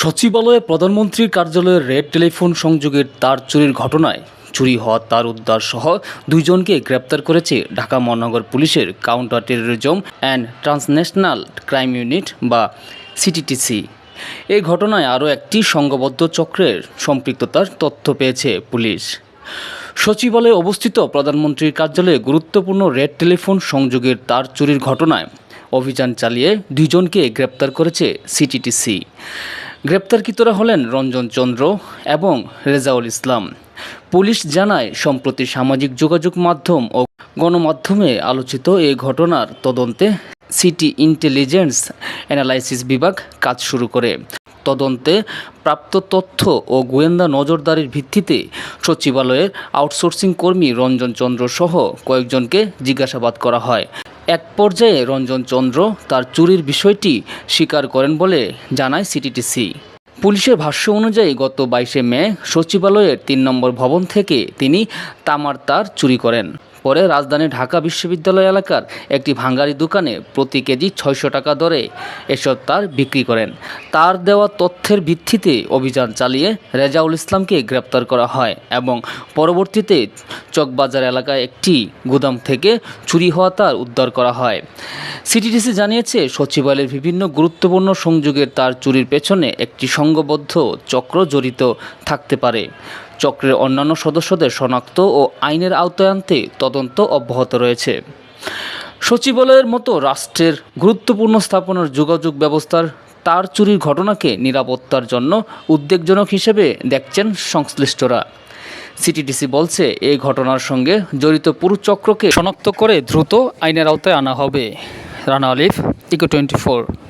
সচিবালয়ে প্রধানমন্ত্রীর কার্যালয়ের রেড টেলিফোন সংযোগের তার চুরির ঘটনায় চুরি হওয়া তার উদ্ধার সহ দুইজনকে গ্রেপ্তার করেছে ঢাকা মহানগর পুলিশের counter terrorism and transnational crime unit বা সিটিটিসি। এই ঘটনায় আরও একটি সংঘবদ্ধ চক্রের সম্পৃক্ততার তথ্য পেয়েছে পুলিশ। সচিবালয়ে অবস্থিত প্রধানমন্ত্রীর কার্যালয়ে গুরুত্বপূর্ণ রেড টেলিফোন সংযোগের তার চুরির ঘটনায় অভিযান চালিয়ে দুইজনকে গ্রেপ্তার করেছে সিটিটিসি। গ্রেপ্তারকৃতরা হলেন রঞ্জন চন্দ্র এবং রেজাউল ইসলাম। পুলিশ জানায়, সম্প্রতি সামাজিক যোগাযোগ মাধ্যম ও গণমাধ্যমে আলোচিত এই ঘটনার তদন্তে সিটি ইন্টেলিজেন্স অ্যানালাইসিস বিভাগ কাজ শুরু করে। তদন্তে প্রাপ্ত তথ্য ও গোয়েন্দা নজরদারির ভিত্তিতে সচিবালয়ের আউটসোর্সিং কর্মী রঞ্জন চন্দ্র সহ কয়েকজনকে জিজ্ঞাসাবাদ করা হয়। এক পর্যায়ে রঞ্জন চন্দ্র তার চুরির বিষয়টি স্বীকার করেন বলে জানায় সিটিটিসি। পুলিশের ভাষ্য অনুযায়ী গত 22 মে সচিবালয়ের 3 নম্বর ভবন থেকে তিনি তামার তার চুরি করেন। পরে রাজধানীর ঢাকা বিশ্ববিদ্যালয় এলাকার একটি ভাঙ্গারি দোকানে প্রতি কেজি 600 টাকা দরে এসব তার বিক্রি করেন। তার দেওয়া তথ্যের ভিত্তিতে অভিযান চালিয়ে রেজাউল ইসলামকে গ্রেপ্তার করা হয় এবং পরবর্তীতে চকবাজার এলাকায় একটি গুদাম থেকে চুরি হওয়া তার উদ্ধার করা হয়। সিটিটিসি জানিয়েছে, সচিবালয়ের বিভিন্ন গুরুত্বপূর্ণ সংযোগের তার চুরির পেছনে একটি সংঘবদ্ধ চক্র জড়িত থাকতে পারে। চক্রের অন্যান্য সদস্যদের শনাক্ত ও আইনের আওতায় আনতে তদন্ত অব্যাহত রয়েছে। সচিবালয়ের মতো রাষ্ট্রের গুরুত্বপূর্ণ স্থাপনার যোগাযোগ ব্যবস্থার তার চুরির ঘটনাকে নিরাপত্তার জন্য উদ্বেগজনক হিসেবে দেখছেন সংশ্লিষ্টরা। সিটিটিসি বলছে, এই ঘটনার সঙ্গে জড়িত পুরো চক্রকে শনাক্ত করে দ্রুত আইনের আওতায় আনা হবে। রানা আলিফ, ইকো 24।